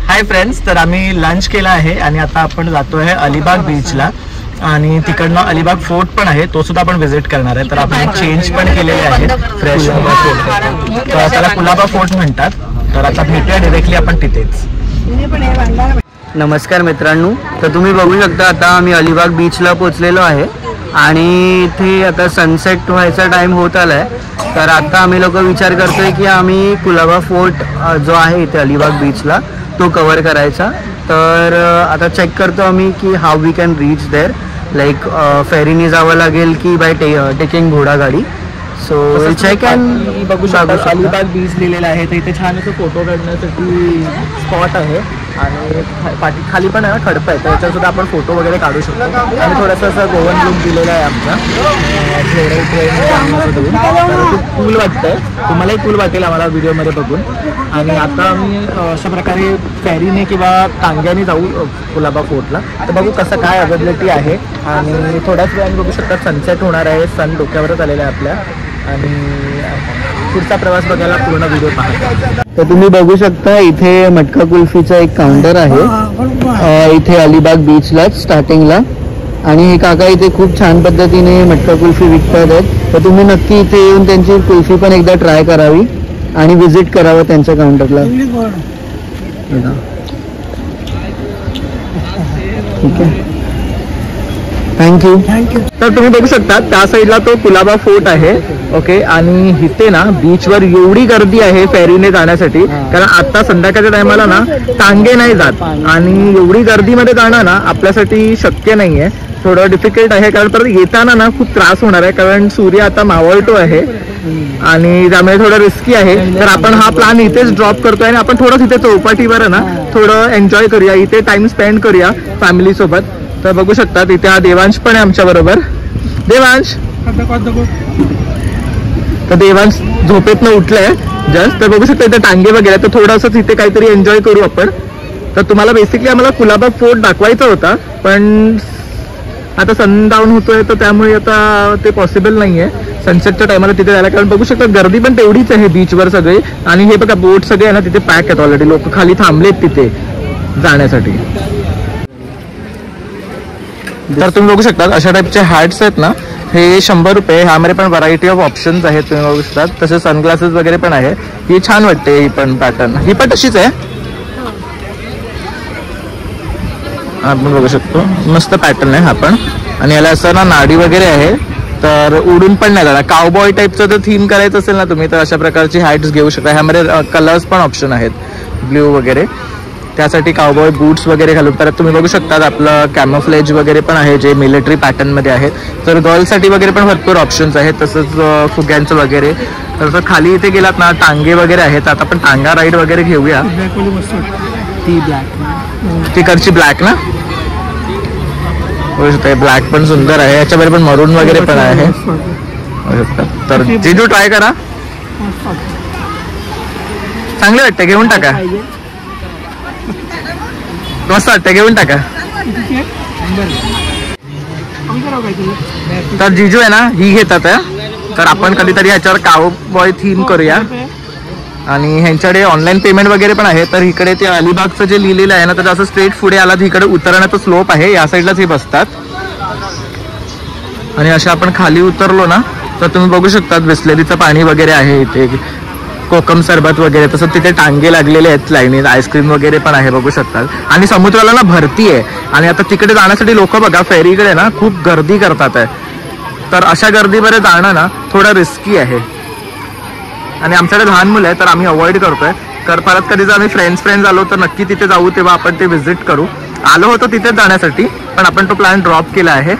Hi friends, तर आम्ही lunch केला आहे आणि आता आपण जातो आहे अलिबाग बीचला आणि तिकडनं अलिबाग फोर्ट पण आहे, तो सुद्धा आपण व्हिजिट करणार आहे. तर आपण चेंज पण केलेले आहेत फ्रेश फोर्ट, तर त्याला कुलाबा फोर्ट म्हणतात. तर आता भेटूया डायरेक्टली आपण तिथेच. नमस्कार मित्रांनो, तर तुम्ही बघू शकता आता आम्ही अलिबाग बीचला पोहोचलेलो आहे आणि इथे आता सनसेट व्हायचा टाइम होत आला आहे. तर आता आम्ही लोक विचार करतोय की आम्ही कुलाबा फोर्ट जो आहे इथे अलिबाग बीचला तो कवर करायचा. तर आता चेक करतो आम्ही की how we can reach there, like फेरीने जावं लागेल की बाय टेकिंग घोडागाडी. सो चेक अँड बघू शकता अलिबाग बीच लिहिलेलं आहे. तर इथे छान असं फोटो काढण्यासाठी स्पॉट आहे आणि पाठी खाली पण आहे खडप आहे, तर याच्यात सुद्धा आपण फोटो वगैरे काढू शकतो. आणि थोडंसं असं गोवन लुक दिलेला आहे आमचा. खूप कूल वाटतंय, तुम्हालाही कूल वाटेल आम्हाला व्हिडिओमध्ये बघून. आणि आता आम्ही अशा प्रकारे फेरीने किंवा टांग्याने जाऊ कुलाबा फोर्टला. तर बघू कसं काय अवेलेबिलिटी आहे. आणि थोड्याच वेळाने बघू शकता सनसेट होणार आहे, सन डोक्यावरच आलेला आहे आपल्या. आणि पुढचा प्रवास बघायला पूर्ण व्हिडिओ पहा. तर तुम्ही बघू शकता इथे मटका कुल्फीचा एक काउंटर आहे इथे अलिबाग बीचलाच स्टार्टिंगला. आणि हे काका इथे खूप छान पद्धतीने मटका कुल्फी विकतात आहेत. तर तुम्ही नक्की इथे येऊन त्यांची कुल्फी पण एकदा ट्राय करावी आणि व्हिजिट करावं त्यांच्या काउंटरला. ठीक आहे, थँक्यू. तर तुम्ही बघू शकता त्या साईडला तो कुलाबा फोर्ट आहे. ओके, आणि इथे ना बीचवर एवढी गर्दी आहे फेरीने जाण्यासाठी, कारण आता संध्याकाळच्या टायमाला ना टांगे नाही जात आणि एवढी गर्दीमध्ये जाणं ना आपल्यासाठी शक्य नाही आहे, थोडं डिफिकल्ट आहे. कारण परत येताना ना खूप त्रास होणार आहे, कारण सूर्य आता मावळतो आहे आणि त्यामुळे थोडं रिस्की आहे. तर आपण हा प्लॅन इथेच ड्रॉप करतोय आणि आपण थोडं तिथे चौपाटीवर ना थोडं एन्जॉय करूया, इथे टाइम स्पेंड करूया फॅमिली सोबत. तर बघू शकता इथे हा देवांश पण आहे आमच्या बरोबर. देवांश, तर देवांश झोपेतनं उठलंय जस्ट. तर बघू शकता इथे टांगे वगैरे, तर थोडंसं इथे काहीतरी एन्जॉय करू आपण. तर तुम्हाला बेसिकली आम्हाला कुलाबा फोर्ट दाखवायचा होता, पण आता सनडाऊन होतोय तर त्यामुळे आता ते पॉसिबल नाहीये सनसेटच्या टायमाला तिथे जायला. कारण बघू शकता गर्दी पण तेवढीच आहे बीचवर सगळे. आणि हे बघा बोट सगळे आहे ना तिथे पॅक आहेत ऑलरेडी, लोक खाली थांबलेत तिथे जाण्यासाठी. तर तुम्ही बघू शकता अशा टाईपचे हॅट्स आहेत ना, हे 100 रुपये. ह्यामध्ये पण व्हरायटी ऑफ ऑप्शन्स आहेत तुम्ही बघू शकता. तसे सनग्लासेस वगैरे पण आहे. ही छान वाटते, ही पण पॅटर्न, ही पण तशीच आहे. आपण बघू शकतो मस्त पॅटर्न आहे हा पण. आणि याला असं ना नाडी वगैरे आहे, तर उडून पण नाही जाणार. काउबॉय टाईपचं जर थीम करायचं असेल ना तुम्ही, तर अशा प्रकारची हॅट्स घेऊ शकता. ह्यामध्ये कलर्स पण ऑप्शन आहेत, ब्ल्यू वगैरे, त्यासाठी काउबॉय बूट्स वगैरे घालून. परत तुम्ही बघू शकता आपलं कॅमोफ्लेज वगैरे पण आहे जे मिलिटरी पॅटर्नमध्ये आहेत. तर गर्ल्ससाठी वगैरे पण भरपूर ऑप्शन्स आहेत, तसंच फुग्यांचं वगैरे. तसं खाली इथे गेलात ना टांगे वगैरे आहेत. आता आपण टांगा राईड वगैरे घेऊया. ती ब्लॅक, तिकडची ब्लॅक ना, बघू शकता ब्लॅक पण सुंदर आहे. याच्यामध्ये पण मरून वगैरे पण आहे, बघू शकता. तर जिजू ट्राय करा, चांगले वाटतं, घेऊन टाका. मस्त वाटतं, घेऊन टाका. तर जिजू आहे ना ही घेतात आहे. तर आपण कधीतरी ह्याच्यावर काउबॉय थीम करूया. आणि ह्यांच्याकडे ऑनलाईन पेमेंट वगैरे पण आहे. तर इकडे ते अलिबागचं जे लिहिलेलं आहे ना, तर असं स्ट्रेट पुढे आलात इकडे उतरण्याचं स्लोप आहे, या साईडलाच हे बसतात. आणि अशा आपण खाली उतरलो ना तर तुम्ही बघू शकता बिस्लेरीचं पाणी वगैरे आहे इथे, कोकम सरबत वगैरे. तसं तिथे टांगे लागलेले आहेत लाईनीत, आईस्क्रीम वगैरे पण आहे बघू शकतात. आणि समुद्राला ना भरती आहे आणि आता तिकडे जाण्यासाठी लोक बघा फेरीकडे ना खूप गर्दी करतात आहे. तर अशा गर्दीमध्ये जाणं ना थोडं रिस्की आहे आणि आमच्याकडे लहान मुलं आहे तर आम्ही अवॉइड करतोय. तर परत कधी जर आम्ही फ्रेंड्स आलो तर नक्की तिथे जाऊ, तेव्हा आपण ते व्हिजिट करू. आलो होतो तिथेच जाण्यासाठी, पण आपण तो प्लॅन ड्रॉप केला आहे.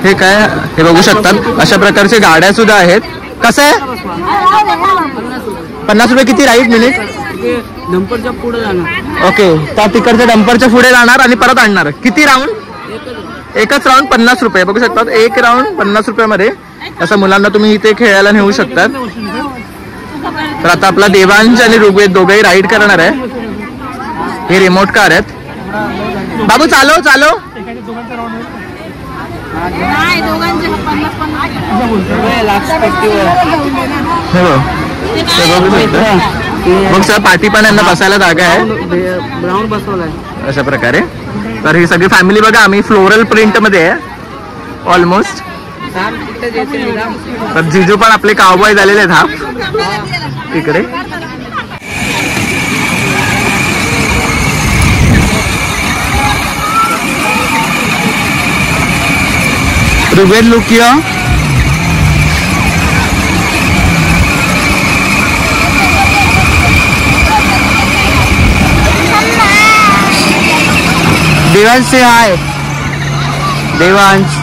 हे काय हे बघू शकतात अशा प्रकारचे गाड्या सुद्धा आहेत. कसं आहे 50 रुपये किती राईड मिनिट? डंपरच्या पुढे जाणार. ओके, त्या तिकडच्या डंपरच्या पुढे जाणार आणि परत आणणार. किती राऊंड? एकच राऊंड 50 रुपये. बघू शकतात एक राऊंड 50 रुपयामध्ये. असं मुलांना तुम्ही इथे खेळायला नेऊ शकतात. तर आता आपला देवांश आणि ऋग्वेद दोघेही राईड करणार आहे. हे रिमोट कार आहेत. बाबू चालव चालव. मग सर पाठी पण यांना बसायला जागा आहे, ग्राउंड बसवलाय अशा प्रकारे. तर ही सगळी फॅमिली बघा, आम्ही फ्लोरल प्रिंट मध्ये आहे ऑलमोस्ट. तर जिजू पण आपले कावबॉय झालेले आहेत हा इकडे. रुबेल लुकिया देवांश से हाय. देवांश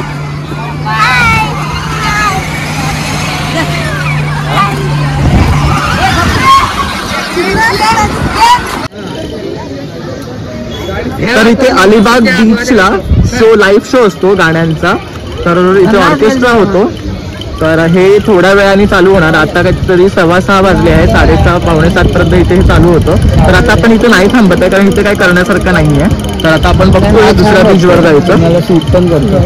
तर इथे अलिबाग बीचला लाईव्ह शो असतो गाण्यांचा. तर इथे ऑर्केस्ट्रा होतो. तर हे थोड्या वेळाने चालू होणार. आता काहीतरी 6:15 वाजले आहे, 6:30 पावणे 7 पर्यंत इथे हे चालू होतं. तर आता आपण इथे नाही थांबत आहे, कारण इथे काही करण्यासारखं नाहीये. तर आता आपण बघतो दुसऱ्या बीचवर जायचं. मला शूट पण करतो.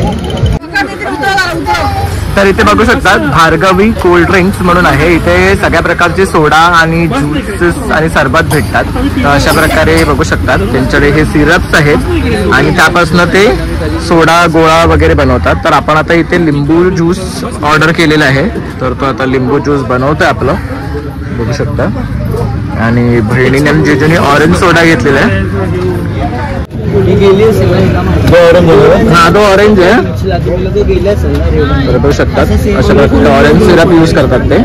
तर इथे बघू शकता भार्गवी कोल्ड ड्रिंक्स म्हणून आहे. इथे सगळ्या प्रकारचे सोडा आणि ज्यूसेस आणि सरबत भेटतात. तर अशा प्रकारे बघू शकतात त्यांच्याकडे हे सिरप्स आहेत आणि त्यापासून ते सोडा गोळा वगैरे बनवतात. तर आपण आता इथे लिंबू ज्यूस ऑर्डर केलेला आहे. तर तो आता लिंबू ज्यूस बनवतोय आपलं, बघू शकता. आणि बहिणीने आणि जिजूने ऑरेंज सोडा घेतलेला आहे. हा तो ऑरेंज आहे. बघू शकतात अशा प्रकारे ऑरेंज सिरप यूज करतात ते.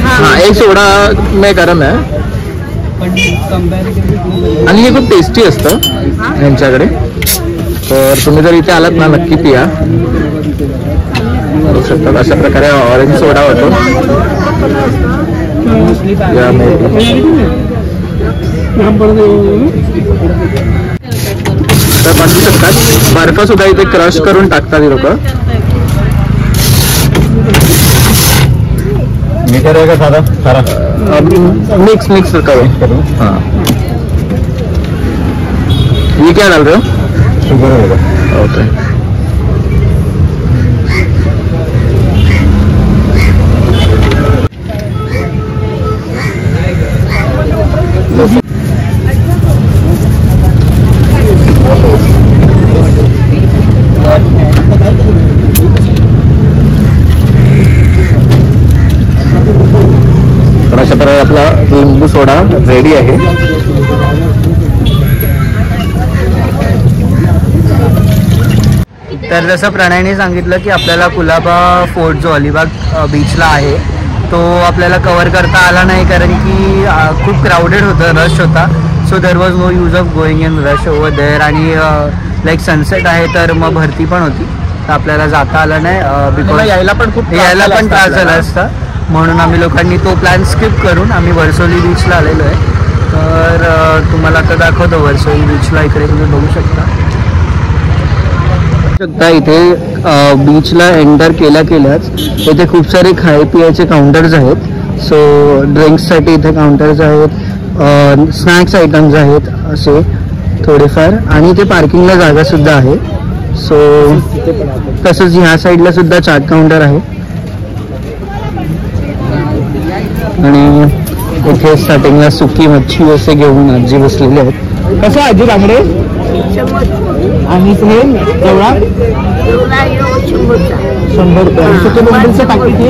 हा एक सोडा में गरम आहे आणि हे खूप टेस्टी असतं यांच्याकडे. तर तुम्ही जर इथे आलात ना नक्की पिया. बघू शकतात अशा प्रकारे ऑरेंज सोडा होतो. तर बघू शकतात बर्फ सुद्धा इथे क्रश करून टाकतात ही लोक. मीटर रहेगा सारा सारा मिक्स करो. हाँ ये क्या डाल रहे हो? शुगर होगा. ओके. अशा प्रकारे आपला लिंबू सोडा रेडी आहे. तर जसं प्रणयने सांगितलं की आपल्याला कुलाबा फोर्ट जो अलिबाग बीचला आहे तो आपल्याला कव्हर करता आला नाही, कारण की खूप क्राऊडेड होतं, रश होता. So there was no use of going in rush over there. आणि लाईक सनसेट आहे तर मग भरती पण होती, तर आपल्याला जाता आलं नाही. बिकॉज यायला पण त्रास झाला असता. म्हणून आम्ही लोकांनी तो प्लॅन स्किप करून आम्ही वर्सोली बीचला आलेलो आहे. तर तुम्हाला आता दाखवतो वर्सोली बीचला. इकडे तुम्ही बघू शकता इथे बीचला एंटर केल्याच इथे खूप सारे खाय पियाचे काउंटर्स आहेत. सो ड्रिंक्ससाठी इथे काउंटर्स आहेत, स्नॅक्स आयटम्स आहेत असे थोडेफार. आणि इथे पार्किंगला जागा सुद्धा आहे. सो तसंच ह्या साईडला सुद्धा चाट काउंटर आहे. आणि इथे स्टार्टिंगला सुकी मच्छी असे घेऊन आजी बसलेले आहेत. कसं आजी बांगडे आणि हे एवढा 100 रुपये. सुके बोंबीलचं पॅकेट आहे.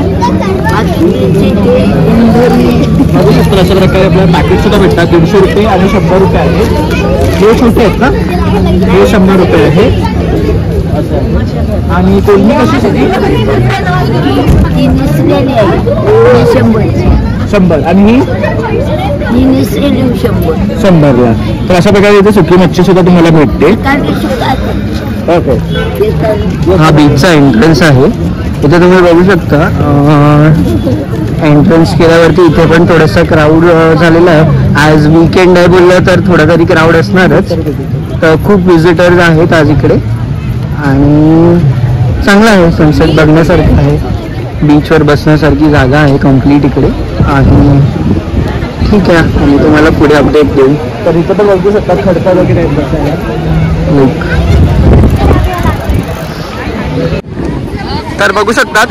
अशा प्रकारे आपल्याला पॅकेट सुद्धा भेटतात. 150 रुपये आणि 100 रुपये आहे. हे छोटे आहेत ना, हे 100 रुपये आहे. आणि कोलमी कशासाठी? 100 आणि ही 100ला. तर अशा प्रकारे इथे सुकी मच्छी सुद्धा तुम्हाला भेटते. ओके. हा बीचचा एंट्रन्स आहे. इथे तुम्ही बघू शकता एंट्रन्स केल्यावरती इथे पण थोडासा क्राऊड झालेला आहे. आज वीकेंड आहे बोललं तर थोडा तरी क्राऊड असणारच. तर खूप व्हिजिटर्स आहेत आज इकडे. आणि चांगला आहे, सनसेट बघण्यासारखं आहे. बीचवर बसण्यासारखी जागा आहे कम्प्लीट इकडे. आणि ठीक आहे, आम्ही तुम्हाला पुढे अपडेट देऊ. तर इथं पण बघू शकता खडका वगैरे आहेत बसायला. लाईक तर बघू शकतात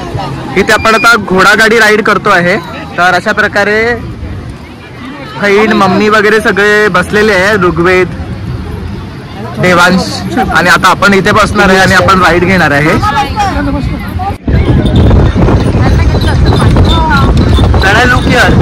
इथे आपण आता घोडागाडी राईड करतो आहे. तर अशा प्रकारे बहीण मम्मी वगैरे सगळे बसलेले आहे, ऋग्वेद, देवांश, आणि आता आपण इथे बसणार आहे आणि आपण राईड घेणार आहे. Look here.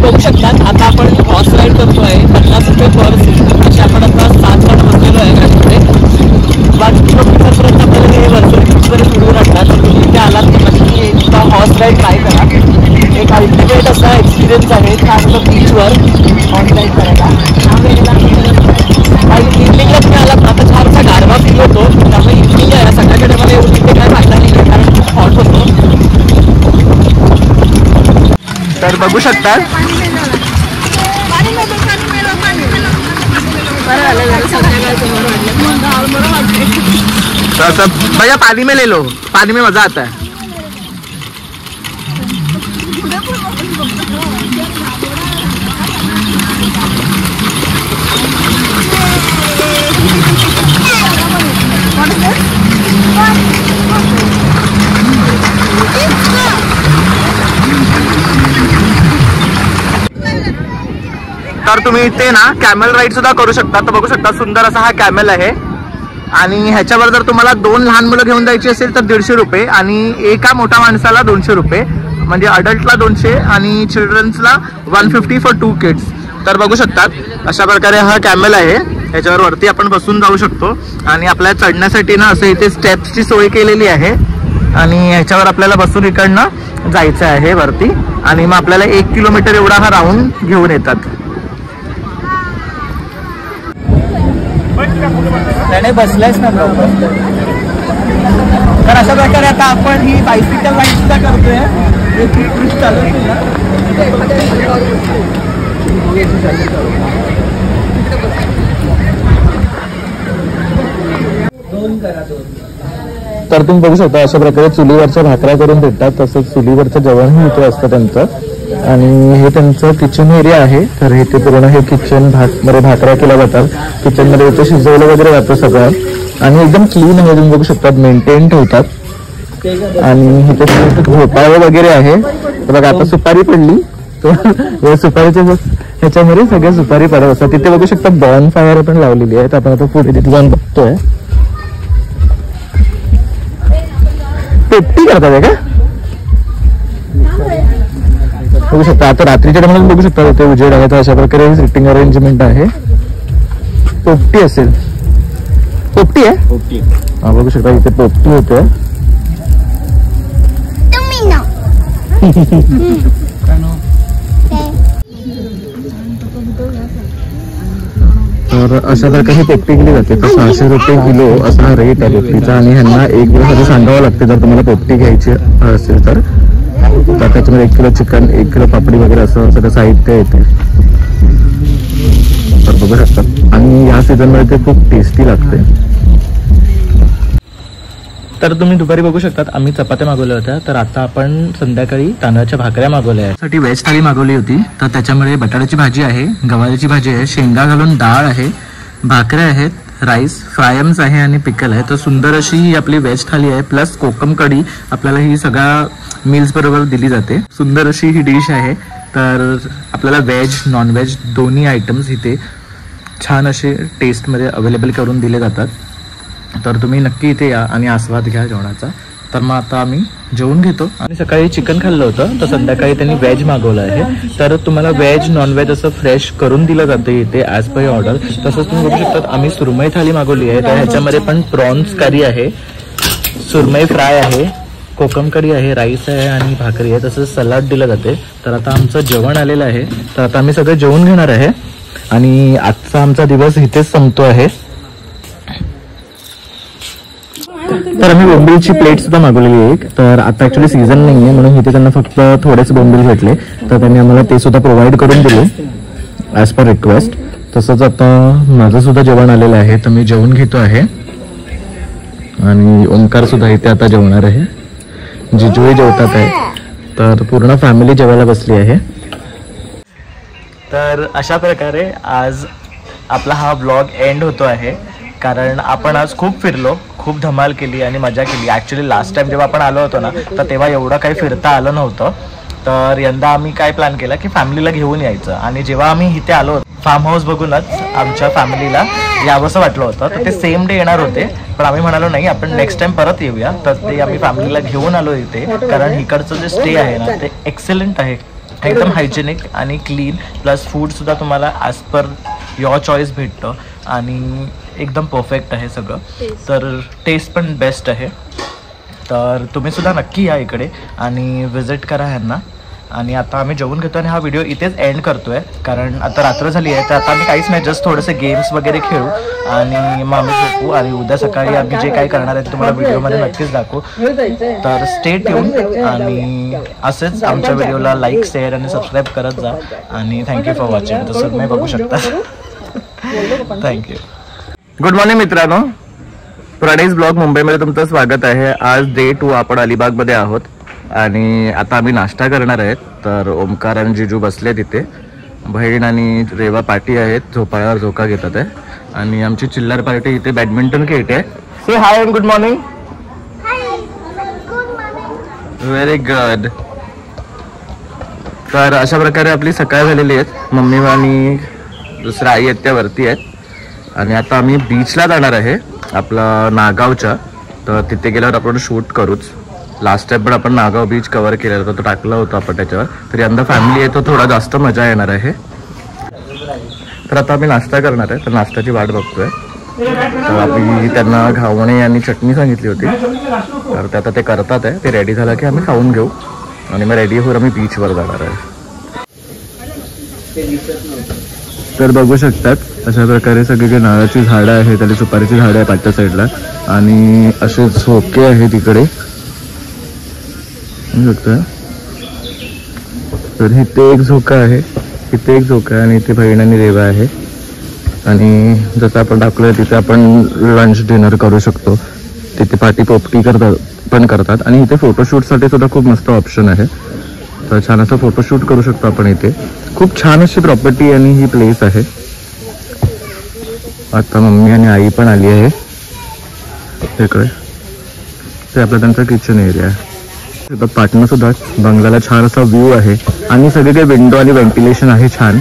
बघू शकतात आता आपण हॉर्स राईड करतोय. 50 रुपये पर सीट असे आपण आता 7 जण बसलेलो आहे गाडीमध्ये. 5 किलोमीटरपर्यंत आपल्याला हे वरती फिरवून आणतात. तर तुम्ही इथे आलात की नक्की एकदा हॉर्स राईड ट्राय करा. एक अल्टिमेट असा एक्सपिरियन्स आहे छान बीचवर हॉर्स राईड करायला. आणि इव्हनिंगला तुम्ही आलात आता छानसा गारवा फील होतो. त्यामुळे इव्हनिंग आहे सकाळच्या टायमाला एवढी इथे काय फायदा नाही आहे कारण खूप हॉट होतो. तर बघू शकता तो भैया पानी में ले लो, पानी में मजा आता है. तर तुम्ही इथे ना कॅमेल राईड सुद्धा करू शकता. तर बघू शकता सुंदर असा हा कॅमेल आहे. आणि ह्याच्यावर जर तुम्हाला 2 लहान मुलं घेऊन जायची असेल तर 150 रुपये आणि एका मोठ्या माणसाला 200 रुपये, म्हणजे अडल्टला 200 आणि चिल्ड्रन्सला 150 फॉर 2 किड्स. तर बघू शकतात अशा प्रकारे हा कॅमेल आहे. ह्याच्यावर वरती आपण बसून जाऊ शकतो आणि आपल्याला चढण्यासाठी ना असं इथे स्टेप्सची सोय केलेली आहे आणि ह्याच्यावर आपल्याला बसून इकडनं जायचं आहे वरती. आणि मग आपल्याला 1 किलोमीटर एवढा हा राऊंड घेऊन येतात. त्याने बसलायच ना प्रॉपर. तर अशा प्रकारे आता आपण ही बायसिकल राईड सुद्धा करतोय. ट्रिप चालू तर तुम्ही बघू शकता अशा प्रकारे चुलीवरच्या भाकऱ्या करून देतात. तसंच चुलीवरचं जेवणही इथे असतं त्यांचं. आणि हे त्यांचं किचन एरिया आहे. तर इथे पूर्ण हे किचन मध्ये भाकऱ्या केल्या जातात. किचन मध्ये इथे शिजवलं वगैरे जातं सगळं आणि एकदम क्लीन आहे. तुम्ही बघू शकता मेंटेन ठेवतात. आणि इथे घोटाळे वगैरे आहे. तर बघा आता सुपारी पडली तर सुपारीच्या ह्याच्यामध्ये सगळ्या सुपारी पडत असतात. तिथे बघू शकता बॉन फायर पण लावलेली आहे. तर आपण आता पुढे तिथे जाऊन बघतोय. पेपटी करतात का बघू शकता. आता रात्रीच्या टायमाला बघू शकता ते उजेड आहे. तर अशा प्रकारे सिटिंग अरेंजमेंट आहे. पोपटी असेल, पोपटी आहे. हा बघू शकता इथे पोपटी होते. तर अशा प्रकारे पोपटी केली जाते. तर 600 रुपये किलो असा रेट आहे पोपटीचा. आणि ह्यांना 1 दिवसासाठी सांगावं लागते जर तुम्हाला पोपटी घ्यायची असेल तर. त्याच्यामध्ये 1 किलो चिकन, 1 किलो पापडी वगैरे असं सगळं साहित्य येते. तर बघू शकतात. आणि या सीझन मध्ये ते खूप टेस्टी लागते. तर तुम्ही दुपारी बघू शकतात आम्ही चपात्या मागवल्या होत्या. तर आता आपण संध्याकाळी तांदळाच्या भाकऱ्या मागवल्या आहेत. साठी व्हेज थाळी मागवली होती. तर त्याच्यामध्ये बटाट्याची भाजी आहे, गवारीची भाजी आहे, शेंगा घालून डाळ आहे, भाकऱ्या आहेत, राईस, फ्रायम्स आहे आणि पिकल आहे. तर सुंदर अशी ही आपली व्हेज थाळी आहे. प्लस कोकम कढी आपल्याला ही सगळ्या मील्स बरोबर दिली जाते. सुंदर अशी ही डिश आहे. तर आपल्याला व्हेज नॉन व्हेज दोन्ही आयटम्स इथे छान असे टेस्टमध्ये अवेलेबल करून दिले जातात. तर तुम्ही नक्की इथे या आणि आस्वाद घ्या जेवणाचा. तर मग आता आम्ही जेवून घेतो. आणि सकाळी चिकन खाल्लं होतं तर संध्याकाळी त्यांनी व्हेज मागवलं आहे. तर तुम्हाला व्हेज नॉन व्हेज असं फ्रेश करून दिलं जातं इथे ॲज पर ऑर्डर. तसंच तुम्ही बघू शकता आम्ही सुरमई थाळी मागवली आहे. तर ह्याच्यामध्ये पण प्रॉन्स करी आहे, सुरमई फ्राय आहे, कोकम कढी आहे, राईस आहे आणि भाकरी आहे, तसंच सलाड दिलं जाते. तर आता आमचं जेवण आलेलं आहे, तर आता आम्ही सगळं जेवून घेणार आहे आणि आजचा आमचा दिवस इथेच संपतो आहे. तर आम्ही बोंबीलची प्लेट सुद्धा मागवलेली आहे. तर आता ऍक्च्युली सीझन नाही आहे म्हणून इथे त्यांना फक्त थोडेच बोंबील भेटले, तर त्यांनी आम्हाला ते सुद्धा प्रोव्हाइड करून दिले ॲज पर रिक्वेस्ट. तसंच आता माझं सुद्धा जेवण आलेलं आहे, तर मी जेवून घेतो आहे आणि ओंकार सुद्धा इथे आता जेवणार आहे. जिजूही जेवतात आहे, तर पूर्ण फॅमिली जेवायला बसली आहे. तर अशा प्रकारे आज आपला हा ब्लॉग एंड होतो आहे, कारण आपण आज खूप फिरलो, खूप धमाल केली आणि मजा केली. ॲक्च्युली लास्ट टाइम जेव्हा आपण आलो होतो ना, तर तेव्हा एवढं काही फिरता आलं नव्हतं. तर यंदा आम्ही काय प्लॅन केला की फॅमिलीला घेऊन यायचं, आणि जेव्हा आम्ही इथे आलो फार्म हाऊस बघूनच आमच्या फॅमिलीला यावंसं वाटलं होतं. तर ते सेम डे येणार होते, पण आम्ही म्हणालो नाही, आपण नेक्स्ट टाइम परत येऊया. तर ते आम्ही फॅमिलीला घेऊन आलो इथे, कारण इकडचं जे स्टे आहे ना ते एक्सलंट आहे, एकदम हायजेनिक आणि क्लीन, प्लस फूडसुद्धा तुम्हाला ॲज पर युअर चॉईस भेटतं आणि एकदम परफेक्ट आहे सगळं. तर टेस्ट पण बेस्ट आहे. तर तुम्ही सुद्धा नक्की या इकडे आणि विजिट करा ह्यांना. आणि आता आम्ही जेवून घेतो आणि हा व्हिडिओ इथेच एंड करतोय, कारण आता रात्र झाली आहे. तर आता आम्ही काहीच नाही, जस्ट थोडेसे गेम्स वगैरे खेळू आणि मग आम्ही झोपू, आणि उद्या सकाळी आम्ही जे काही करणार आहे ते तुम्हाला व्हिडिओमध्ये नक्कीच दाखवू. तर स्टे ट्यून आणि असेच आमच्या व्हिडिओला लाईक, शेअर आणि सबस्क्राईब करत जा. आणि थँक्यू फॉर वॉचिंग. तसं तुम्ही बघू शकता. थँक्यू. गुड मॉर्निंग मित्रांनो, प्रणेश ब्लॉग मुंबईमध्ये तुमचं स्वागत आहे. आज डे 2 आपण अलिबागमध्ये आहोत आणि आता आम्ही नाश्ता करणार आहेत. तर ओमकार आणि जिजू बसले तिथे, बहीण आणि रेवा पाटी आहेत, झोपाळ्यावर झोका घेतात आहे, आणि आमची चिल्लर पार्टी इथे बॅडमिंटन खेळते. Say hi and good morning. Very good. तर अशा प्रकारे आपली सकाळ झालेली आहे. मम्मी आणि दुसऱ्या आई आहेत त्या वरती आहेत, आणि आता आम्ही बीचला जाणार आहे आपला नागावच्या. तर तिथे गेल्यावर आपण शूट करूच. लास्ट टाइम पण आपण नागाव बीच कव्हर केलेला होता, तो टाकला होता आपण त्याच्यावर. तर यंदा फॅमिली आहे, तो थोडा जास्त मजा येणार आहे. तर आता आम्ही नाश्ता करणार आहे, तर नाश्त्याची वाट बघतोय. तर आम्ही त्यांना घावणे आणि चटणी सांगितली होती, तर ते आता ते करतात आहे. ते रेडी झालं की आम्ही खाऊन घेऊ आणि मग रेडी होऊन आम्ही बीचवर जाणार आहे. तर बघू शकतात अशा प्रकारे सगळी नारळाची झाडं आहेत आणि सुपारीची झाडं आहेत पाठच्या साईडला, आणि असे झोके आहेत तिकडे शकता. तर इथे एक झोका आहे, इथे एक झोका आहे, आणि इथे बहीण आणि रेवा आहे. आणि जसं आपण टाकलं तिथे आपण लंच डिनर करू शकतो. तिथे पार्टी पोपटी करतात आणि इथे फोटोशूटसाठी सुद्धा खूप मस्त ऑप्शन आहे. तर छान असं फोटोशूट करू शकतो आपण इथे. खूप छान अशी प्रॉपर्टी आणि ही प्लेस आहे. आता मम्मी आणि आई पण आली आहे तिकडे. ते आपला त्यांचा किचन एरिया आहे. पाटणं सुद्धा बंगल्याला छान असा व्ह्यू आहे आणि सगळीकडे विंडो आणि व्हेंटिलेशन आहे छान.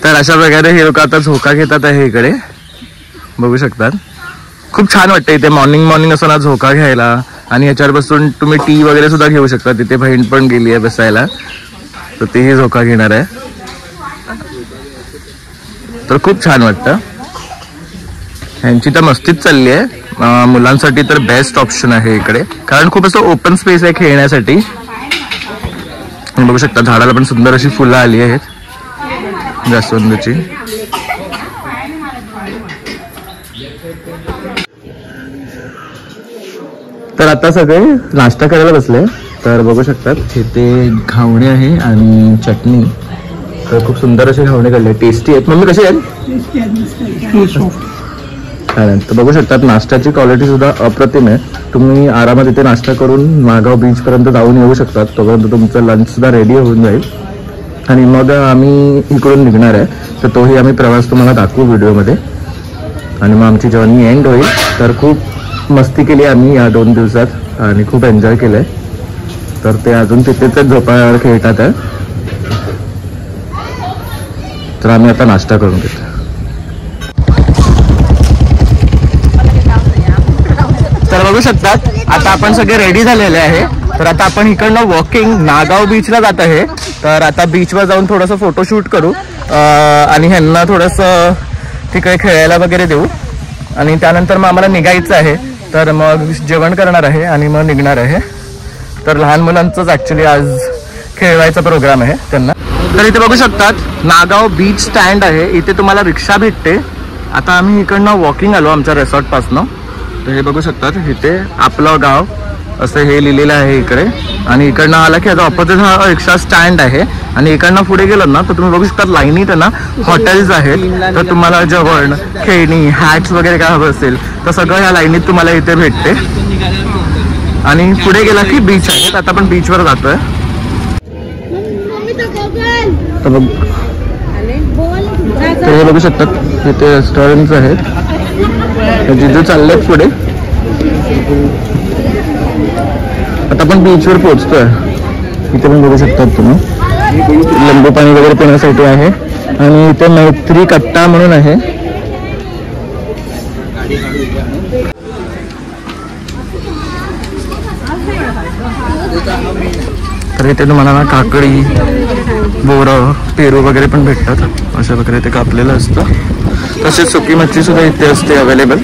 तर अशा प्रकारे हे लोक आता झोका घेतात आहे इकडे, बघू शकतात. खूप छान वाटतं इथे मॉर्निंग असं ना झोका घ्यायला, आणि याच्यावर बसून तुम्ही टी वगैरे सुद्धा घेऊ शकता. तिथे बहीण पण गेली आहे बसायला, तर तेही झोका घेणार आहे. तर खूप छान वाटतं. ह्यांची तर मस्तीच चालली आहे. मुलांसाठी तर बेस्ट ऑप्शन आहे इकडे, कारण खूप असं ओपन स्पेस आहे खेळण्यासाठी. बघू शकता झाडाला पण सुंदर अशी फुलं आली आहेत जास्वंदीची. तर आता सगळे नाश्ता करायला बसले. तर बघू शकतात इथे घावणे आहे आणि चटणी. तर खूप सुंदर असे घावणे काढले, टेस्टी आहेत. मम्मी कसे आहेत? तर बघू शकतात नाश्त्याची क्वालिटी सुद्धा अप्रतिम आहे. तुम्ही आरामात इथे नाश्ता करून नागाव बीच पर्यंत जाऊन येऊ शकतात. तोपर्यंत तुमचं लंच सुद्धा रेडी होऊन जाईल आणि मग आम्ही इकडून निघणार आहे. तर तोही आम्ही प्रवास तुम्हाला दाखवू व्हिडिओमध्ये, आणि मग आमची जर्नी एंड होईल. तर खूप मस्ती केली आम्ही या 2 दिवसात आणि खूप एन्जॉय केलंय. तर ते अजून तिथेच झोपाळ्यावर खेळतात आहे. तर आम्ही आता नाश्ता करून घेतो. तर बघू शकतात आता आपण सगळे रेडी झालेले आहे. तर आता आपण इकडनं वॉकिंग नागाव बीचला जात आहे. तर आता बीचवर जाऊन थोडंसं फोटोशूट करू आणि ह्यांना थोडंसं तिकडे खेळायला वगैरे देऊ. आणि त्यानंतर मग आम्हाला निघायचं आहे. तर मग जेवण करणार आहे आणि मग निघणार आहे. तर लहान मुलांचंच ॲक्च्युली आज खेळवायचा प्रोग्राम आहे त्यांना. तर इथे बघू शकतात नागाव बीच स्टँड आहे. इथे तुम्हाला रिक्षा भेटते. आता आम्ही इकडनं वॉकिंग आलो आमच्या रिसॉर्टपासनं. तर हे बघू शकतात इथे आपलं गाव असं हे लिहिलेलं आहे इकडे. आणि इकडनं आला की आता ऑपोजिट हा रिक्षा स्टँड आहे. आणि इकडनं पुढे गेलं ना तर तुम्ही बघू शकता लाईनीत आहे ना हॉटेल्स आहेत. तर तुम्हाला जेवण खेळणी हॅट्स वगैरे काय हवं असेल तर सगळं ह्या लाईनीत तुम्हाला इथे भेटते. आणि पुढे गेला की बीच आहे. आता आपण बीचवर जातोय. हे बघू शकतात इथे रेस्टॉरंट्स आहेत. जिथे चाललेत पुढे. आता आपण बीचवर पोहोचतोय. इथे पण बघू शकतात तुम्ही लिंबू पाणी वगैरे पिण्यासाठी आहे. आणि इथे मैत्री कट्टा म्हणून आहे. तर इथे तुम्हाला ना काकडी बोरं पेरू वगैरे पण भेटतात. अशा प्रकारे इथे कापलेलं असतं. तसेच सुकी मच्छी सुद्धा इथे असते अवेलेबल.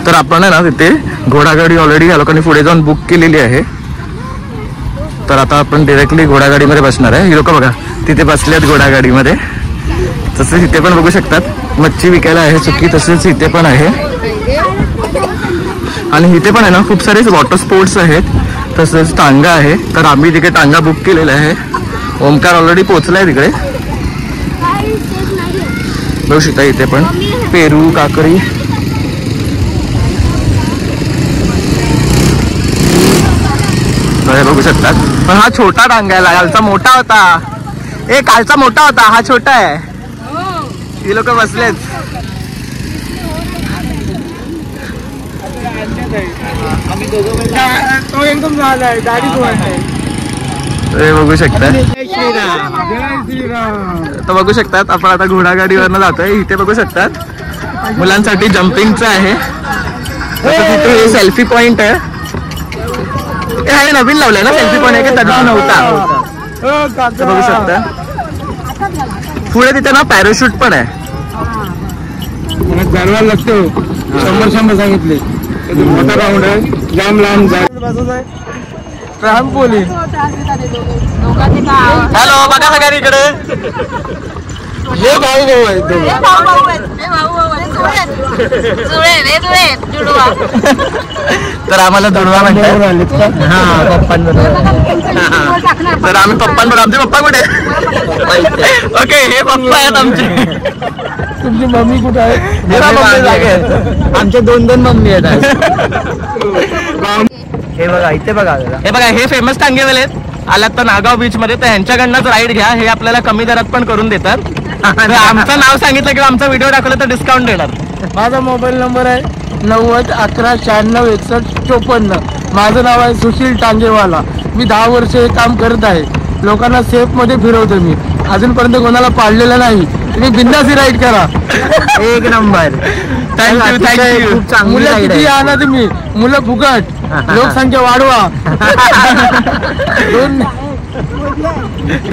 तर आपण आहे ना तिथे घोडागाडी ऑलरेडी या लोकांनी पुढे जाऊन बुक केलेली आहे. तर आता आपण डिरेक्टली घोडागाडीमध्ये बसणार आहे. ही लोक बघा तिथे बसलेत घोडागाडीमध्ये. तसेच इथे पण बघू शकतात मच्छी विकायला आहे सुकी. तसेच इथे पण आहे. आणि इथे पण आहे ना खूप सारे वॉटर स्पोर्ट्स आहेत. तसेच टांगा आहे. तर आम्ही तिकडे टांगा बुक केलेला आहे. ओमकार ऑलरेडी पोहोचलाय तिकडे. बघू शकता इथे पण पेरू काकडी. बघू शकतात. पण हा छोटा टांगा आहे. कालचा मोठा होता. कालचा मोठा होता हा छोटा आहे. ही लोक बसलेत. तो एकदम झालाय गाडी बघू शकतात. तर बघू शकतात आपण आता घोडागाडीवरनं जातोय. इथे बघू शकतात मुलांसाठी जम्पिंगचं आहे. तिथे सेल्फी पॉइंट आहे. हे नवीन लावलंय ना सेल्फी पॉइंट आहे की त्याचा नव्हता. बघू शकता पुढे तिथे ना पॅराशूट पण आहे. जायला लागतो 100 सांगितले. मोठा राऊंड आहे जाम लांब ट्रॅम्पोलिन. हॅलो बघा सगळ्या इकडे. हे भाऊ आहे तर आम्हाला दुर्वा म्हणतात. हा तर आम्ही पप्पांबरोबर. आमचे पप्पा कुठे. ओके हे पप्पा आहेत आमचे. तुमची मम्मी कुठे आहे. आमचे 2 मम्मी आहेत. हे बघा इथे बघा. हे बघा हे फेमस टांगेवाले आहेत. आलात तर नागाव बीच मध्ये तर ह्यांच्याकडनंच राईड घ्या. हे आपल्याला कमी दरात पण करून देतात. आमचं नाव सांगितलं किंवा आमचा व्हिडिओ टाकला तर डिस्काउंट देणार. माझा मोबाईल नंबर आहे 90 11 96 61 54. माझं नाव आहे सुशील टांगेवाला. मी 10 वर्ष हे काम करत आहे. लोकांना सेफ मध्ये फिरवतो मी. अजूनपर्यंत कोणाला पाडलेलं नाही. तुम्ही बिंदासी राईड करा. एक नंबर. थँक्यू. खूप चांगली मुलं किती आणा तुम्ही. मुलं फुकट. लोकसंख्या वाढवा.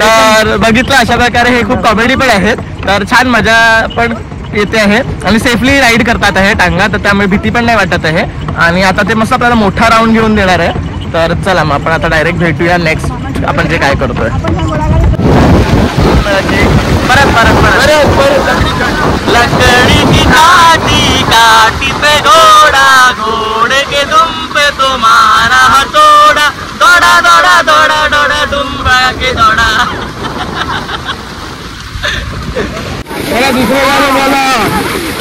तर बघितलं अशा प्रकारे हे खूप कॉमेडी पण आहेत. तर छान मजा पण येते आहे आणि सेफली राईड करतात आहे टांगा. तर त्यामुळे भीती पण नाही वाटत आहे. आणि आता ते मस्त आपल्याला मोठा राऊंड घेऊन देणार आहे. तर चला मग आपण आता डायरेक्ट भेटूया नेक्स्ट आपण जे काय करतोय. लकड़ी की काटी काटी पे घोड़ा घोड़े के दुम पे तुम्हारा हथौड़ा दौड़ा दौड़ा दौड़ा दौड़ा डुम्बा के दौड़ा.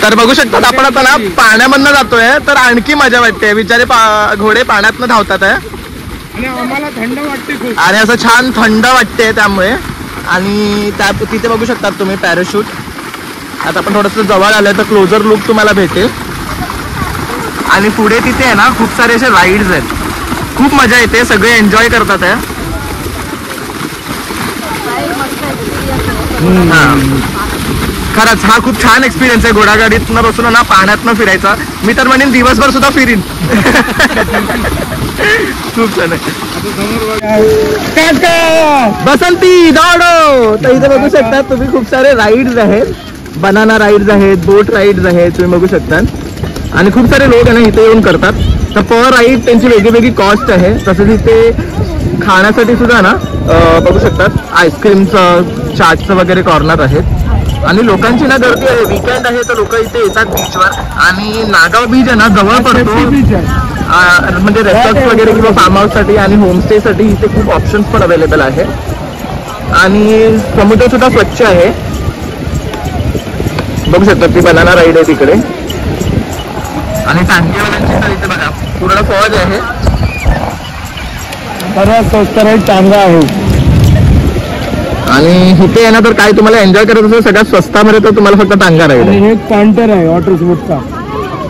तर बघू शकतात आपण आता ना पाण्यामधनं जातोय. तर आणखी मजा वाटते. बिचारे घोडे पाण्यातनं धावतात आहे. आणि आम्हाला थंड वाटते खूप. आणि असं छान थंड वाटते त्यामुळे. आणि त्या तिथे बघू शकतात तुम्ही पॅराशूट. आता आपण थोडंसं जवळ आलं तर क्लोजर लुक तुम्हाला भेटेल. आणि पुढे तिथे आहे ना खूप सारे असे राईड्स आहेत. खूप मजा येते. सगळे एन्जॉय करतात आहे. खरंच हा खूप छान एक्सपिरियन्स आहे घोडागाडीतनं बसून ना पाण्यातनं फिरायचा. मी तर म्हणेन दिवसभर सुद्धा फिरीन. खूप छान आहे. बसंती दौडो. तर इथे बघू शकता तुम्ही खूप सारे राईड्स आहेत, बनाना राईड्स आहेत, बोट राईड्स आहेत, तुम्ही बघू शकता. आणि खूप सारे लोक आहे ना इथे येऊन करतात. तर पर राईड त्यांची वेगळी वेगळी कॉस्ट आहे. तसंच इथे खाण्यासाठी सुद्धा ना बघू शकतात आईस्क्रीमचं, चाटचं वगैरे कॉर्नर आहेत. आणि लोकांची ना गर्दी आहे, वीकेंड आहे तर लोक इथे येतात बीचवर. आणि नागाव बीच आहे ना जवळ पडतो, म्हणजे रेसॉर्ट्स वगैरे किंवा फार्म हाऊससाठी आणि होमस्टेसाठी इथे खूप ऑप्शन्स पण अवेलेबल आहे. आणि समुद्र सुद्धा स्वच्छ आहे, बघू शकता. ती बनाना राईड आहे तिकडे. आणि टांगेवाल्यांची तर इथे बघा पूर्ण फौज आहे. बराच स्वस्त राईड चांगला आहे. आणि इथे आहे ना तर काय तुम्हाला एन्जॉय करत असेल सगळ्यात स्वस्तामध्ये तर तुम्हाला फक्त टांगा राईड आहे. हे काउंटर आहे वॉटर स्पोर्टचा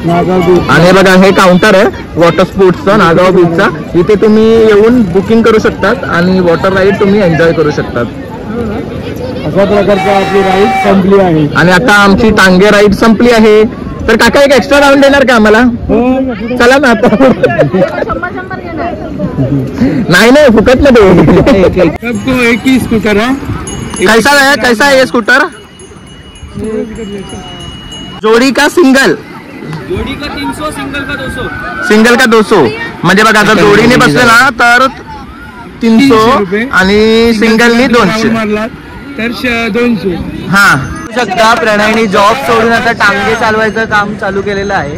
नागाव बीच. आणि बघा हे काउंटर आहे वॉटर स्पोर्ट्सचा नागाव बीचचा. इथे तुम्ही येऊन बुकिंग करू शकतात आणि वॉटर राईड तुम्ही एन्जॉय करू शकतात. अशा प्रकारचा आपली राईड संपली आहे. आणि आता आमची टांगे राईड संपली आहे. तर काका एक एक्स्ट्रा राऊंड देणार का आम्हाला? चला ना आता. नाही फुकट ना दे. सबको एक ही स्कूटर है. कैसा है ये स्कूटर? जोड़ी का सिंगल? जोड़ी का 300, सिंगल का 200. सिंगल का 200. म्हणजे बघा आता जोडीने बसले ना तर 300 आणि सिंगलनी 200. तर 200. हा. शकता प्रणयने जॉब सोडून आता टांगे चालवायचं काम चालू केलेलं आहे.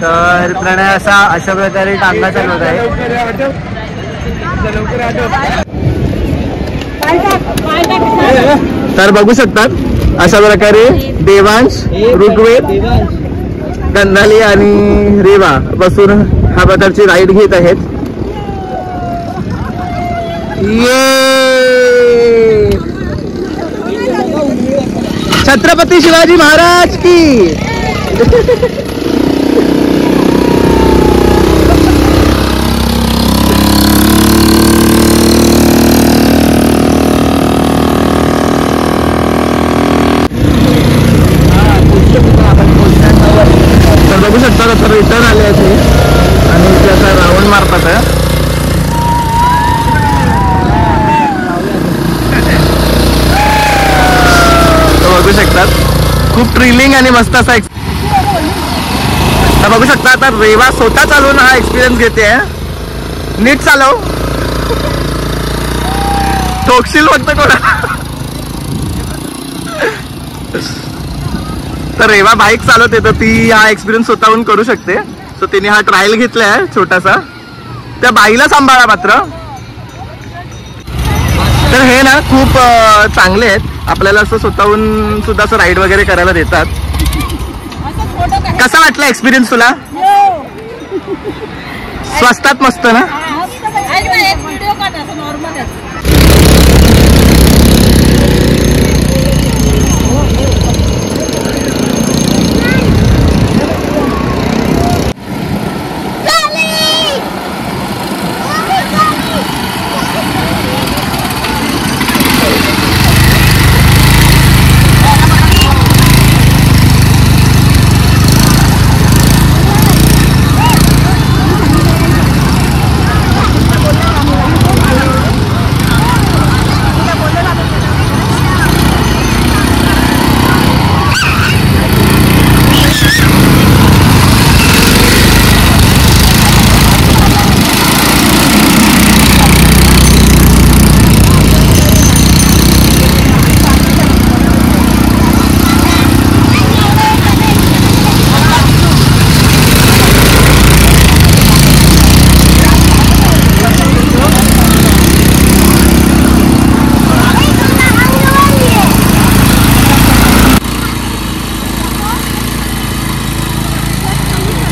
तर प्रणय अशा प्रकारे टांगा चालवत आहे. तर बघू शकतात अशा प्रकारे देवांश, ऋग्वेद, गंधाली आणि रेवा बसून हा प्रकारची राईड घेत आहेत. छत्रपती शिवाजी महाराज की. तर बघू शकता आता रिटर्न आले असे आणि इथे आता राऊंड मारतात आहे. बघू शकतात खूप थ्रिलिंग आणि मस्त असा बघू शकता. आता रेवा स्वतः चालवून हा एक्सपिरियन्स घेते. नीट चालव, ठोकशील फक्त कोणा. तर रेवा बाईक चालवते तर ती हा एक्सपिरियन्स स्वतःहून करू शकते. सो तिने हा ट्रायल घेतलाय छोटासा. त्या बाईला सांभाळा मात्र. तर हे ना खूप चांगले आहेत, आपल्याला असं स्वतःहून सुद्धा असं राईड वगैरे करायला देतात. कसा वाटला एक्सपिरियन्स तुला? स्वस्तात मस्त ना.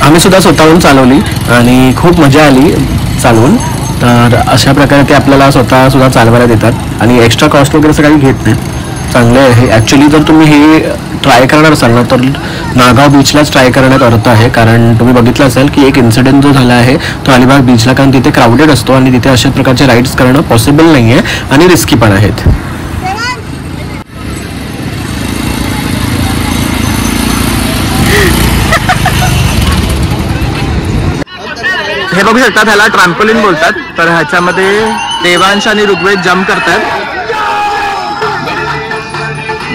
आम्ही सुद्धा स्वतःहून चालवली आणि खूप मजा आली चालवून. तर अशा प्रकारे ते आपल्याला स्वतः सुद्धा चालवायला देतात आणि एक्स्ट्रा कॉस्ट वगैरे असं काही घेत नाही. चांगलं आहे ॲक्च्युली. जर तुम्ही हे ट्राय करणार असाल ना तर नागाव बीचलाच ट्राय करण्यात अर्थ आहे. कारण तुम्ही बघितलं असेल की एक इन्सिडेंट जो झाला आहे तो अलिबाग बीचला, कारण तिथे क्राऊडेड असतो आणि तिथे अशा प्रकारचे राईड्स करणं पॉसिबल नाही आहे आणि रिस्की पण आहेत. हे बघू शकता, ह्याला ट्रॅम्पोलिन बोलतात. तर ह्याच्यामध्ये देवांश आणि ऋग्वेद जम्प करतात.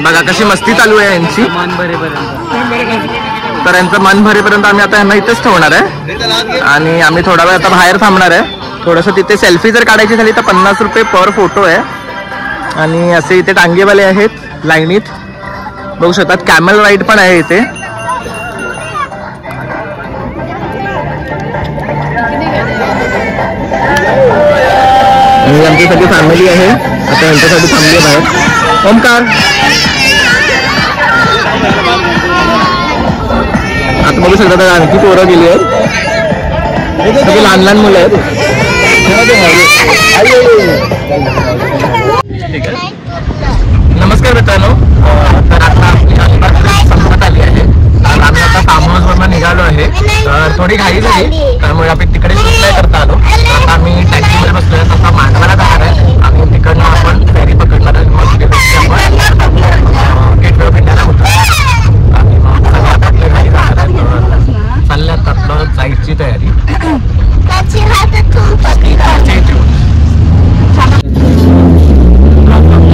बघा कशी मस्ती चालू आहे यांची. मन भरेपर्यंत. तर यांचं मन भरेपर्यंत आम्ही आता यांना इथेच ठेवणार आहे आणि आम्ही थोडा वेळ आता बाहेर थांबणार आहे. थोडंसं तिथे सेल्फी जर काढायची झाली तर 50 रुपये पर फोटो आहे. आणि असे इथे टांगेवाले आहेत लाईनीत, बघू शकतात. कॅमल राईड पण आहे इथे. आणि आमची सगळी फॅमिली आहे आता यांच्यासाठी थांबली बाहेर. ओमकार, आता बघू शकता आणखी पोरं गेली आहेत, सगळी लहान लहान मुलं आहेत. ठीक आहे. नमस्कार मित्रांनो, तर आता आपली अलिबाग ट्रिप संपत आली आहे. तर आम्ही आता फार्म हाऊसवरून निघालो आहे. तर थोडी घाई झाली त्यामुळे आपण तिकडे शूट नाही करता आलो. तर आता आम्ही टॅक्सीमध्ये बसलोय. आता मांडवाला जाणार आहे आणि तिकडनं आपण फेरी पकडणार आहे. मग गेटवे ऑफ इंडियाला होतो आणि मग सगळं आपल्या घरी जाणार आहे. चालल्यात आपलं जायची तयारी.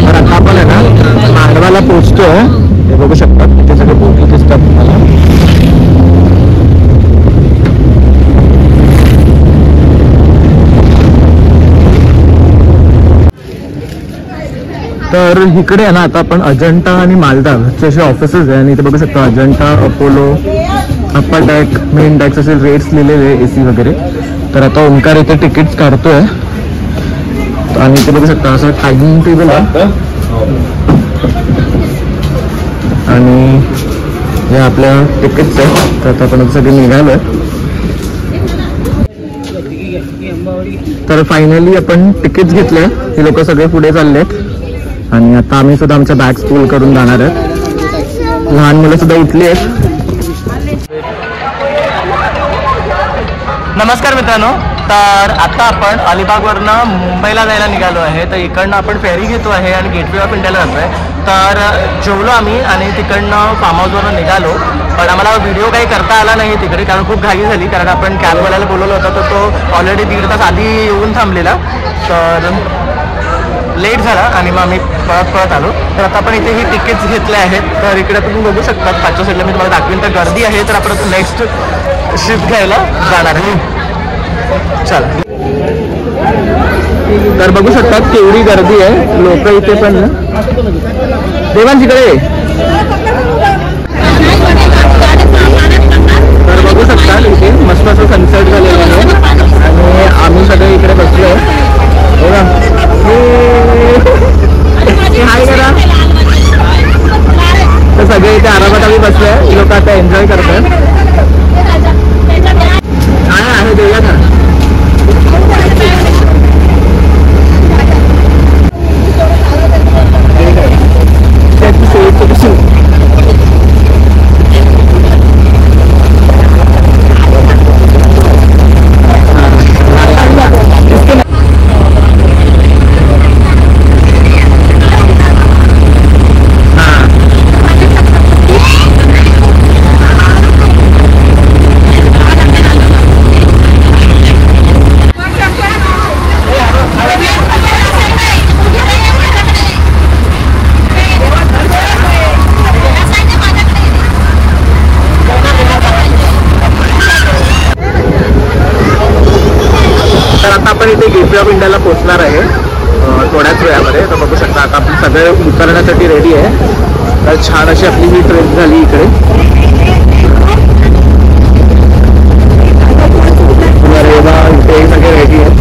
तर आता आपण आहे ना मांडवाला पोहोचतोय. हे बघू शकतात तिथे सगळे बोटी दिसतात तुम्हाला. तर इकडे आहे ना आता आपण अजंठा आणि मालदा असे ऑफिसेस आहे आणि इथे बघू शकतो Ajanta, Apollo, upper deck, main decks असे रेट्स लिहिलेले AC वगैरे. तर आता ओंकार इथे तिकीट्स काढतोय आणि इथे बघू शकता असं टायमिंग टेबल आहे आणि हे आपल्या तिकीट्स आहे. तर आता आपण सगळे निघालोय. तर फायनली आपण तिकीट्स घेतले. हे लोक सगळे पुढे चाललेत आणि आता आम्ही सुद्धा आमच्या बॅग्स पूल करून जाणार आहेत. लहान मुलं सुद्धा उठली आहेत. नमस्कार मित्रांनो, तर आता आपण अलिबागवरनं मुंबईला जायला निघालो आहे. तर इकडनं आपण फेरी घेतो आहे आणि गेटवे ऑफ इंडियाला जातो आहे. तर जेवलो आम्ही आणि तिकडनं फार्म हाऊसवरून निघालो. पण आम्हाला व्हिडिओ काही करता आला नाही तिकडे कारण खूप घाई झाली. कारण आपण कॅबवाल्याला बोलवलं होतं तर तो ऑलरेडी 1.5 तास आधी येऊन थांबलेला. तर लेट झाला आणि मग आम्ही पळत आलो. तर आता आपण इथे ही तिकीट्स घेतले आहेत. तर इकडे तुम्ही बघू शकता पाचव्या साईडला मी तुम्हाला दाखवेन. तर गर्दी आहे. तर आपण नेक्स्ट शिफ्ट घ्यायला जाणार आहे. चला, तर बघू शकतात केवढी गर्दी आहे. लोक इथे पण देवांजीकडे. तर बघू शकता इथे मस्त असं सनसेट झालेलं आहे आणि आम्ही सगळे इकडे बसलोय. बघा, हाय करा. तर सगळे इथे आरामात आम्ही बसलोय. लोक आता एन्जॉय करतात. काय आहे देऊया ना. इथे गेटवे ऑफ इंडियाला पोहोचणार आहे थोड्याच वेळामध्ये. तर बघू शकता आता आपण सगळे उतरण्यासाठी रेडी आहे. तर छान अशी आपली ही ट्रेन झाली इकडे. इथे सगळे रेडी आहेत.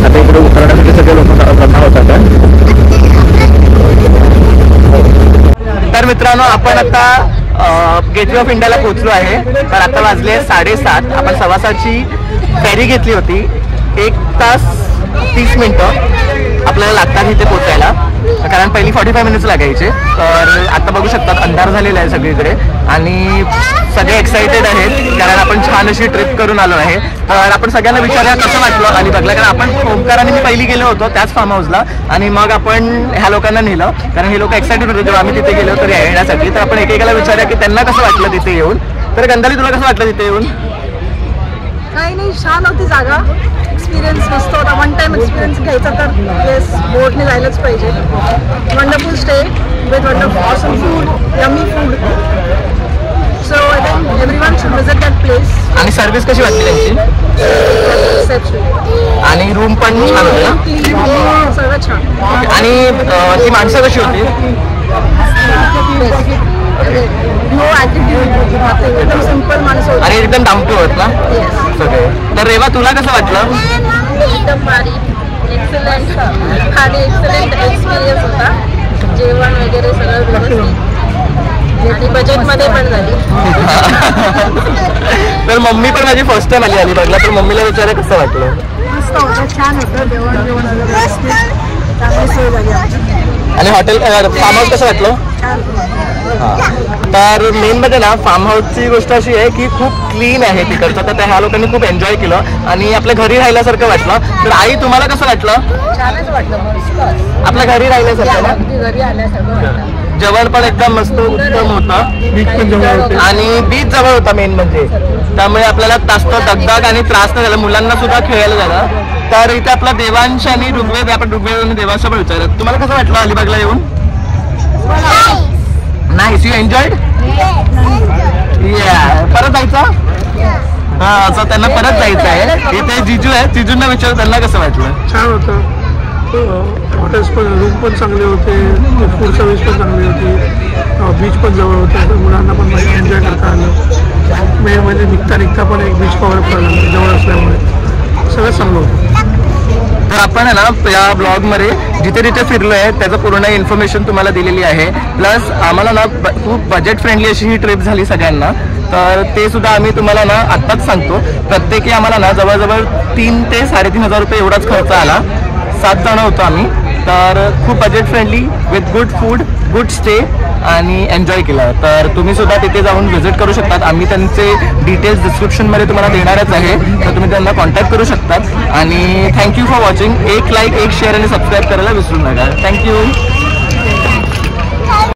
आता इकडे उतरण्यासाठी सगळे लोक जमा होतात. तर मित्रांनो आपण आता गेटवे ऑफ इंडियाला पोहोचलो आहे. तर आता वाजले 7:30. आपण 7:15ची फेरी घेतली होती. 1 तास 30 मिनिटं आपल्याला लागतात इथे पोचायला कारण पहिली 45 मिनिट्स लागायचे. तर आता बघू शकतात अंधार झालेला आहे सगळीकडे आणि सगळे एक्साइटेड आहेत कारण आपण छान अशी ट्रिप करून आलो आहे. तर आपण सगळ्यांना विचारूया कसं वाटलं अलिबागला. कारण आपण ओंकार आणि मी पहिली गेलो होतो त्याच फार्म हाऊसला आणि मग आपण ह्या लोकांना नेलं कारण हे लोक एक्साइटेड होते जेव्हा आम्ही तिथे गेलो होतो येण्यासाठी. तर आपण एकेकाला विचारूया की त्यांना कसं वाटलं तिथे येऊन. तर गंधाली तुला कसं वाटलं तिथे येऊन. काही नाही, छान होती जागा. एक्सपिरियन्स मस्त होता. वन टाइम एक्सपिरियन्स घ्यायचा तर येस बोटने जायलाच पाहिजे. Wonderful stay with wonderful awesome food, yummy food. So I think everyone should visit that place. आणि सर्व्हिस कशी वाटली त्यांची? आणि रूम पण छान होते ना? क्लीन, सगळं छान. आणि ती माणसं कशी होती? नो ॲटिट्यूड, नथिंग, एकदम सिम्पल माणसं होती. आणि एकदम डाऊन टू अर्थ ना सगळे. तर रेवा तुला कसं वाटलं? एकदम भारी, एक्सलंट आणि एक्सलंट एक्सपिरियन्स होता. जेवण वगैरे सगळं व्यवस्थित आणि बजेटमध्ये पण झाली. तर मम्मी पण माझी फर्स्ट टाइम आली अलिबागला, तर मम्मीला विचारा कसं वाटलं? मस्त होतं, छान होतं. जेवण व्यवस्थित, चांगली सोय झाली आमची. आणि हॉटेल फार्म हाऊस कसं वाटलं? तर मेन मध्ये ना फार्म हाऊसची गोष्ट अशी आहे की खूप क्लीन आहे तिकडचं, तर ह्या लोकांनी खूप एन्जॉय केलं आणि आपल्या घरी राहिल्यासारखं वाटलं. तर आई तुम्हाला कसं वाटलं? छानच वाटलं, मस्त. आपल्या घरी राहिल्यासारखं ना? घरी आल्यासारखं वाटलं. जेवण पण एकदम मस्त उत्तम होतं. बीच पण जवळ होते आणि बीच जवळ होता मेन म्हणजे, त्यामुळे आपल्याला जास्त दगदग आणि त्रास नाही झाला. मुलांना सुद्धा खेळायला झाला. तर इथे आपला देवांश आणि ऋग्वेद, आपण ऋग्वेद आणि देवांश पण विचारत, तुम्हाला कसं वाटलं अलिबागला येऊन? नाईस. You enjoyed? परत जायचं? हा, असं त्यांना परत जायचं आहे. इथे जिजू आहे, जिजूंना विचारू त्यांना कसं वाटलं? छान होतं. हॉटेल्स पण, रूम पण चांगले होते, फूड सर्व्हिस पण चांगली होती, बीच पण जवळ होतं, मुलांना पण एन्जॉय करता आलं. मेन म्हणजे निघता पण एक बीच कव्हर करायला जवळ असल्यामुळे सगळं चांगलं होतं. तर आपण आहे ना या ब्लॉगमध्ये जिथे जिथे फिरलो आहे त्याचं पूर्ण इन्फॉर्मेशन तुम्हाला दिलेली आहे. प्लस आम्हाला ना खूप बजेट फ्रेंडली अशी ही ट्रिप झाली सगळ्यांना. तर ते सुद्धा आम्ही तुम्हाला ना आत्ताच सांगतो. प्रत्येकी आम्हाला ना जवळजवळ 3,000 ते 3,500 रुपये एवढाच खर्च आला. 7 जण होतो आम्ही. तर खूप budget friendly with good food, good stay आणि एन्जॉय केलं. तर तुम्ही सुद्धा तिथे जाऊन व्हिजिट करू शकतात. आम्ही त्यांचे डिटेल्स डिस्क्रिप्शनमध्ये तुम्हाला देणारच आहे, तर तुम्ही त्यांना कॉन्टॅक्ट करू शकतात. आणि थँक्यू फॉर वॉचिंग. एक लाईक, एक शेअर आणि सबस्क्राईब करायला विसरू नका. थँक्यू.